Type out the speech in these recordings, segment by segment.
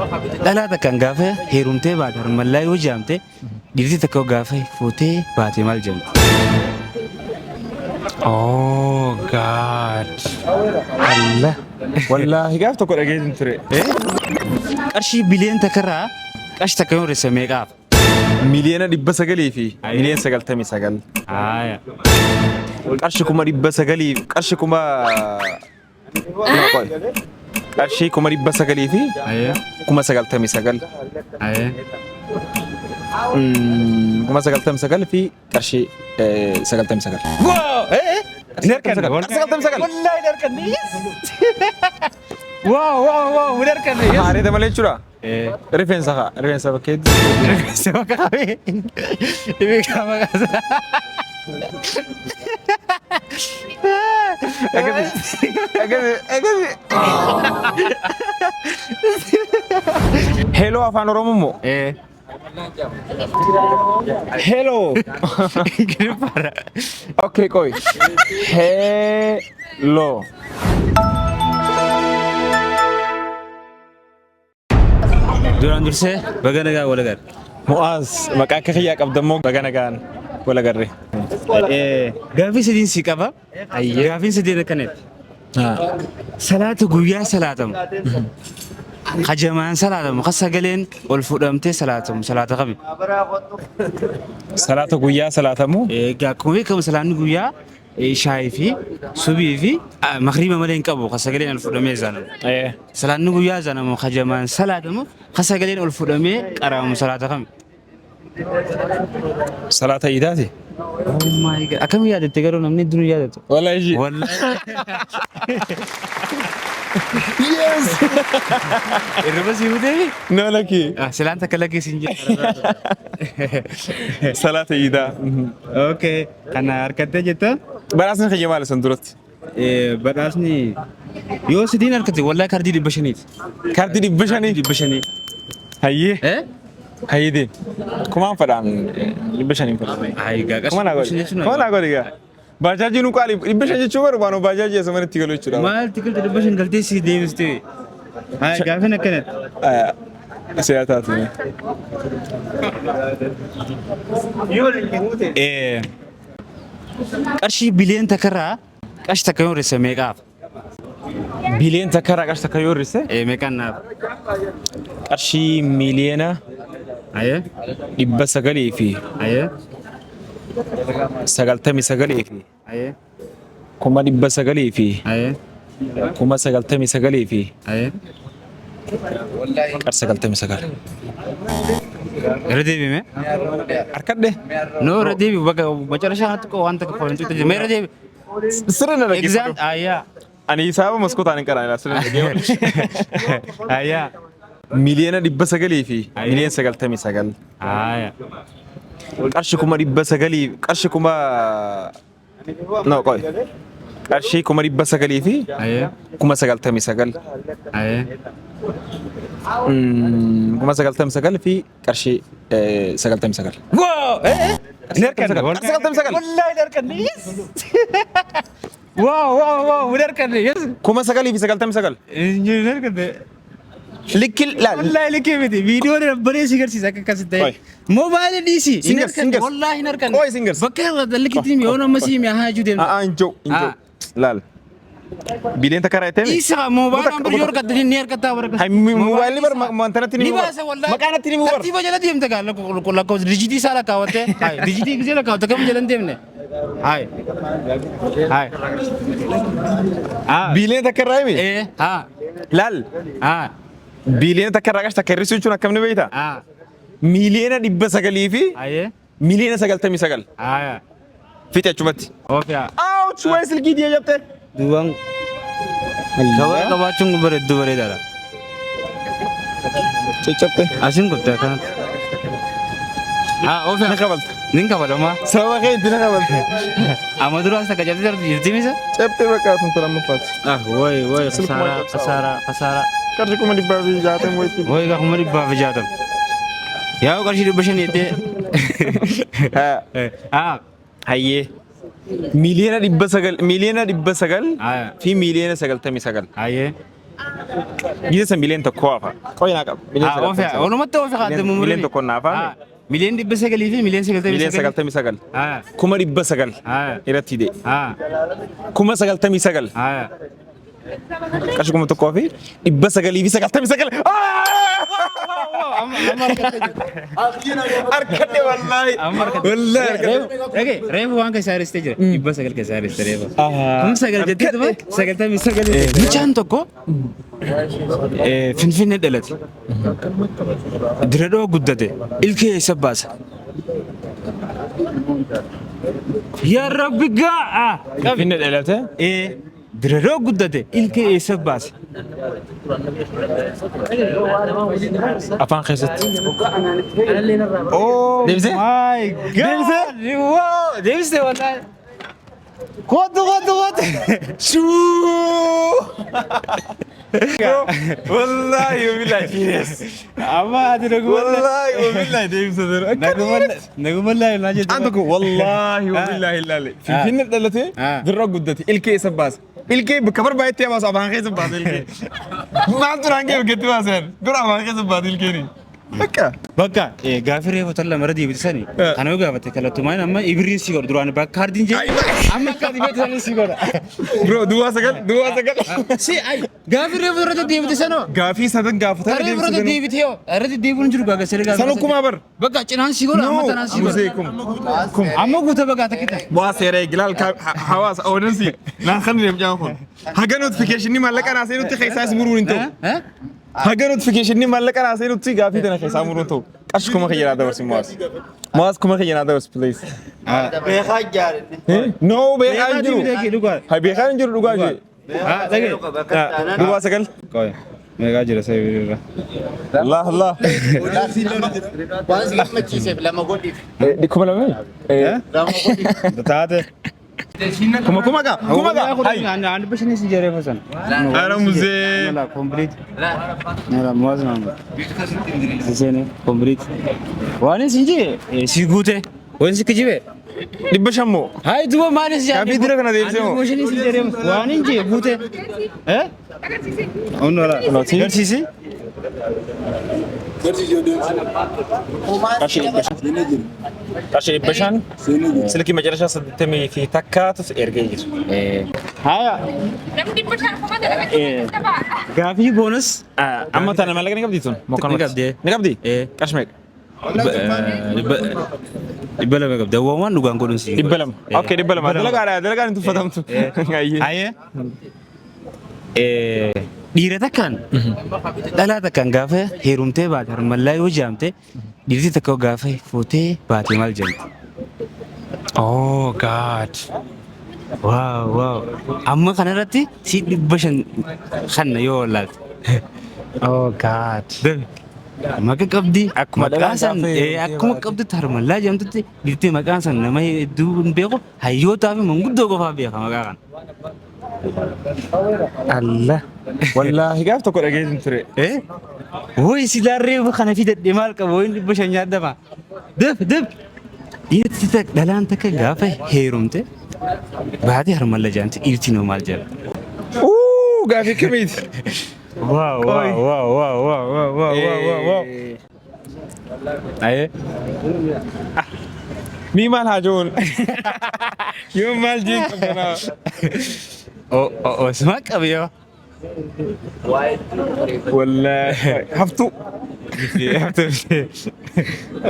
Dhalaa takkaan gaafa heerumtee baate harmallaa yoo jaamte dhiirri takka gaafa fuutee baate maal jedhamti? Oh God. Allah. Wallahi gaaf tokko dhageetin ture. Qarshii biliyoona takkarraa qarshii takka yoo hir'ise meeqaaf? Miliyoona 900 fi miliyoona 99. Haaya. Qarshii 900 qarshii kuma qarshii 900 fi Ayee. 99. Ayee. 99 fi qarshii 99. Wow! Darkanne. Wallahi darkanne. Wow, wow, wow, darkanne. Haaree malee jechuudha. Rifeensa bakkeetti. Sama kami. Ibi kama kasa. Hello afaan Oromoo moo? Hello. Gini para. Okay, koi. Hello. Duraan dursee baga nagaa wal agarre. Mu'aaz maqaa akka kiyyaa qabdammoo baga nagaan wal agarre. Gaaffii sadiin si qaba. Gaaffiin sadiin akkanatti. Salaata guyyaa salaatamu. Hajamaan salaatamu. Ka sagaleen ol fudhamtee salaatamu. Salaata kami? Salaata guyyaa salaatamu. Akkuma beekamu salaanni guyyaa shaayii fi subii fi magriiba malee hin qabu. Ka sagaleen ol fudhamee zaanamu. Salaanni guyyaa zaanamu hajamaan salaatamu. Ka sagaleen ol fudhamee qaraamu salaata kami? Salaata iidaati. Oh my God. Akkam yaadatte garuu namni duruu yaadatu. Wallahi. Yes. Irra si hudee? No laki. Silaan takka lakkee siin jedha. Salaata iidaa. Okay. Kana harkattee jetta? Badhaasni kiyya maal isan duratti? Badhaasni yoo sidiin harkatte wallahi kaardii 500. Kaardii 500. 500. Hayyee. Hayyee. Kumaan fadhaan 500 fadhaan. Ay gaaqas. Kumaan agodi gaa. Baajaajiin qaali 500 jechuun barbaadu baajaaji isa mana itti galu jechuudha. Maal tikilta 500 galtee si deebistee? Ay gaafin akkanatti. Siyaataatu. Qarshii biliyoona takkarraa qarshii takka yoo hir'ise meeqaaf? Biliyoona takkarraa qarshii takka yoo hir'ise? Meeqaan naaf? Qarshii miliyoona 900 fi 99 fi 900 fi 99 fi qarshii 99. Irra deebime? Harkadhe. No irra deebi bakka macarashaa irratti koo waan takka foolin tuuti jirma irra deebi. Sirna dhaggeeffatu. Exam ayyaa. Ani hisaaba maskootaan hin qaraan sirna dhaggeeffatu. Ayyaa. Miliyoona 900 fi miliyoona 99. Ayyaa. Qarshii 900 qarshii kuma no qoy. Qarshii 900 fi 99. Ayyaa. 99 fi qarshii 99. Wow! Darkanne. Wallahi darkanne. Yes. Wow, wow, wow, darkanne. Yes. 9,000 fi 99. Darkanne. Likil laal. Wallahi likil miti. Viidiyoo dabbaree si garsiisa akka akkas ta'e. Moobaayilii dhiisi. Singers. Wallahi hin harkanne. Qoy singers. Bakka likitiin yoo nama siimi haa juu deemna. Injoo. Laal. Biliyoona takka raayitee? Isa moobaayilii birrii harkatti ni harkattaa baraka. Moobaayilii bar mantanatti ni baasa wallahi. Maqaanatti ni mubar. Tartiiba jala deemte gaa lakkoofsa dijitii isaa lakkaawwattee. Dijitii gisee lakkaawwatte kam jala hin deemne. Hai. Biliyoona takka raayime? Laal. Biliyoona takka raaqa takka hir'isuu jechuun akkam ni beektaa? Miliyoona 900 fi miliyoona 99. Fixe achumatti. Ouch! Wayi silkii diya jabte. Duwwaan. Gabaa qabaachuun bareedduu bareedaadha. Caccabte. Asiin kuttee akkanatti. Oofii. Ni qabalta. Ni qabalamaa. Sababa kee itti ni qabalta. Amma duraas takka cabsee jirti misa? Cabte bakka tun tala muffaati. Woy kasaaraa. Qarshii 160 wayitti. Woy gaa 160. Yaa qarshii 500 jettee. Hayyee. Miliyoona 900 fi miliyoona 99. Gisa miliyan tokko hafa. Qoy naa qaba. Oofee walumatti oofee haadha mummurii. Miliyan tokko naa hafa. Miliyan 900 fi miliyan 99. Miliyan 99. Kuma 900. Irratti hidhee. Kuma 99. Qarshii kuma tokkoo fi 999. Harkadhe wallahi. Wallahi. Reefu waan keessa haaristee jira. 900 keessa haaristee reefu. Kun 9 jettee dubaa 99. Mucaan tokko Finfinnee dhalate. Diradoo guddate. Ilkee isa baasa. Yaa Rabbi gaa! Finfinnee dhalate? Diradoo guddate. Ilkee isa baasa. Afaan keessatti. Oh deebisee? My God! Deebisee wallahi. Kootu. Shuu! Wallahi wabillahi serious. Amma ati Wallahi wabillahi deebisee. nagumallahi naa jettu. Antu ko wallahi wabillahi ilaale. Finfinnee dhalate diradoo guddate. Ilkee isa baasa. Ilkee bakka barbaadetti baasa afaan keessa baasa ilkee. Maal turaan kee bakka itti baasan? Dura afaan keessa baasa ilkeeni. Bakka gaafi reefu talla mara deebisanii kana yoo gaafate kallattumaan amma ibiriin si godha duraan bakka kaardiin jee amma akka deebisanii si godha. Bro duwwaa sagal. Si ay gaafi reefu irratti deebisanoo. Gaafii sadan gaafatan Reefu irratti deebitee yoo irratti deebiin jiru gaaga siree gaafa. Sanu kuma bar. Bakka cinaan si godha amma tanaan si godha. Kum. Amma guuta bakka takkita. Waa seeree gilaal hawaasa oonansi naan kan deemu jaan kun. Haga notification ni maallaqa naasee nutti keessaa muruun hin ta'u. Haga notification ni maallaqa naasee nutti gaafii tana keessaa muruun ta'u. Qarshii kuma kiyyaa dabarsi mo'as. Mo'as kuma kiyyaa dabarsi please. Beekaa jaalladhe. No beekaa hin jiru. Hay beekaa hin jiru dhugaa jee. Duwwaa sagal. Meeqaa jira sa ibiriirra. Allah. Waan si gammachiiseef lama godhiif. Kuma lama. Lama godhiif. Taate. Kuma ga. Hay. Aan bashani si jere fasan. Ara muzee. Nala complete. Nala moaz namba. Sisene complete. Waan si je si guute. Waan si kijibe. Dibba shammoo. Hay duba maalis jaa. Gaafii dira kana deebisee moo? Bashani si jere waan je guute. Onno la. Garsiisi. Qarshii dhibba shan. Silkii macarashaa 80 fi takkaatu ergee jiru. Haya. Gaafii bonus. Amma tana maallaqa ni qabdi tun? Ni qabdi. Ni qabdi? Qarshii meeqa? Dhibba lama qabdi. Waan dhugaan godhun si. Dhibba lama. Okay dhibba lama. Dalagaan hin tuffatamtu. Haye. Dhiira takkaan dhalaa takkaan gaafa heerumtee baate harmallaa yoo jaamte dhiirti takka gaafa fuutee baate maal jedhamti? Oh God! Wow! Amma kanarratti si 500 kanna yoo laalte. Oh God! Maka qabdi maqaan san akkuma qabdutti harmallaa jaamtutti dhiirti maqaan san nama hedduu hin beeku hayyootaa fi manguddoo qofaa beeka maqaa kana. Allah. Wallahi gaaf tokko dhageetin ture. Woy silaarree kana fidadhe maal qaba woyin 500 nyaadama. Dab. Dhiirti takka dhalaan takka gaafa heerumte baatee harmallaa jaamte dhiirti noo maal jedha. Gaafii kamiiti? Wow. Aye. Mi maal haajoon? Yoo maal jeen qabdanaa? Osuma qabiyo. Wallahi haftu.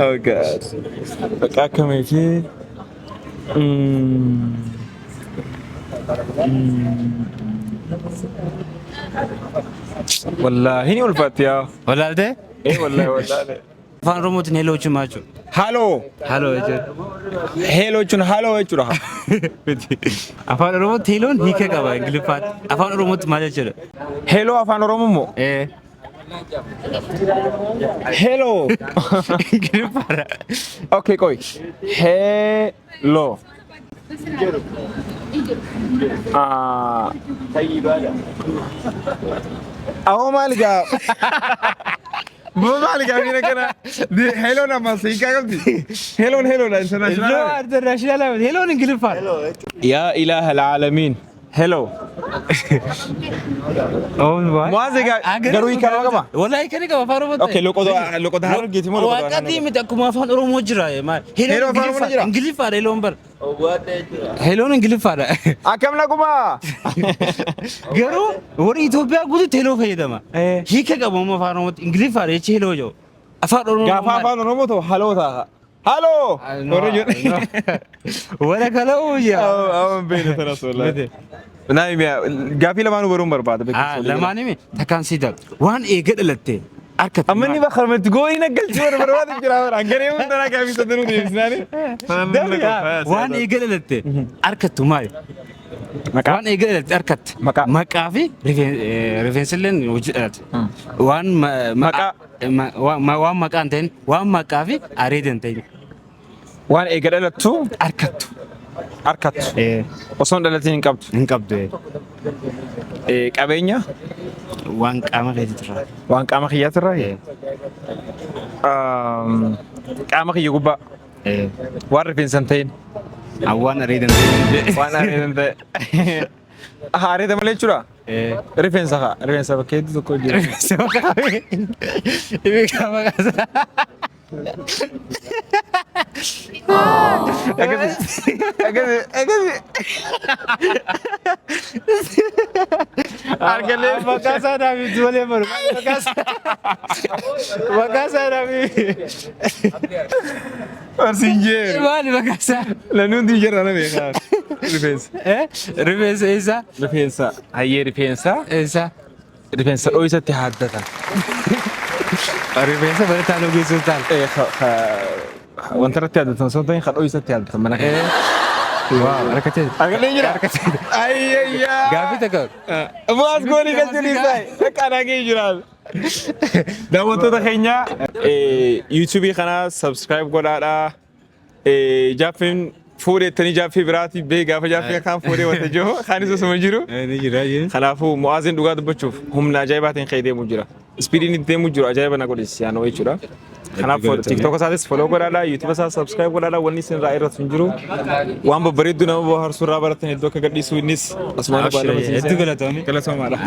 Oh God. Bakka akkamiiti? Wallahi ni ulfaatti yaa. Walaalte? Wallahi. Afaan Oromootiin heloo jechuun maal? Haloo. Haloo jechuun. Heloo jechuun haloo jechuudha. Afaan Oromootti heloon hiika qaba Ingiliffaatti. Afaan Oromootti maal jechuudha? Heloo afaan Oromoo moo? Heloo. Ingiliffaadha. Okay qoy. Heloo. Awoo maali gaa? Maali gaa bina kana? Heloo nama siikaa qabdi. Heloon international. International. Heloon Ingiliffaadha. يا إله العالمين. Hello. Muaz garuu hiikaa nama qaba. Wallahi kan qaba afaan Oromoo. Okay, loqoda harargeeti moo loqoda afaan Waaqatti miti akkuma afaan Oromoo jira. Heloo afaan Oromoo jira? Ingiliffaadha heloon bar. Heloon Ingiliffaadha. Akkam naguma. Garuu warri Itoophiyaa guutuutti heloo fayyadama. Hiika qabu amma afaan Oromootti Ingiliffaadha jechi heloo jiru. Afaan Oromoo. Gaafa afaan Oromoo ta'u haloo ta'a. Haloo. Warra jedhu. Wala kala'uu yaa. Awwan beela sana sollaa. Naami gaafii lamaanuu baruun barbaada. Lamaanimi takkaan siita waan eega dhalatte harkatti. Amma inni bakka lamatti gooyi naggalchii barbaadu jira. Hangaree hundanaa gaafii saddanuu deebisnaani. Waan eega dhalatte harkattu maali? Waan eega dhalatte harkatti. Maqaa fi rifeensilleen hojii dhalatte. Waan maqaa hin ta'in waan maqaa fi areeda hin ta'in. Waan eega dhalattu Harkattu. harkattu. Osoo hin dhalatiin hin qabdu. Hin qabdu. Qabeenya Waan qaama keetiirraa. waan qaama kiyyaatirraa. Qaama kiyya gubbaa waan rifeensa hin ta'in. Waan areeda hin ta'in. Waan areeda hin ta'e. Areeda malee jechuudha. Rifeensa haa rifeensa bakkeetti tokko jira. Rifeensa maqaa fi ibi qaama kaasaa. Argalee Maqaa isaa dhaabee ijoollee baru. Maqaa isaa dhaabee. Arsinjeer. Maali maqaa isaa? Lanuun jira na beekaa. Rifeensa. Rifeensa eessa? Rifeensa. Hayyee rifeensa. Eessa? Rifeensa dho'isatti haaddatan. Rifeensa barataan ogeessuuf taal. Wanta irratti haaddatan osoo hin ta'in kan dho'isatti haaddatan mana kana. Waaw harkatee. Argalee jira. Ayyayyaa. Gaafii takka. Muaz goolii kan jedhu isaa. Qaqqaanaa gahee jiraal. Daawwattoota keenya yuutuubii kana subscribe godhaadhaa. Jaaffiin fuudhettanii jaaffii biraati bee gaafa jaaffii akkaan fuudhee wanta jiru kaan isa suma jiru. Kanaafuu Mu'aaziin dhugaa dubbachuuf humna ajaa'ibaatiin ka'ee deemuu jira. Ispiidiin itti deemuu jiru ajaa'iba na godhesi yaanoo jechuudha. Kanaaf TikTok isaatis follow godhaadhaa, YouTube isaas subscribe godhaadhaa, wanni isin irraa irratti hin jiru. Waan babbareedduu nama bohaarsuu irraa baratan hedduu akka gadhiisuu innis asumaan baala. Hedduu galatoomi. Galatoomaadha.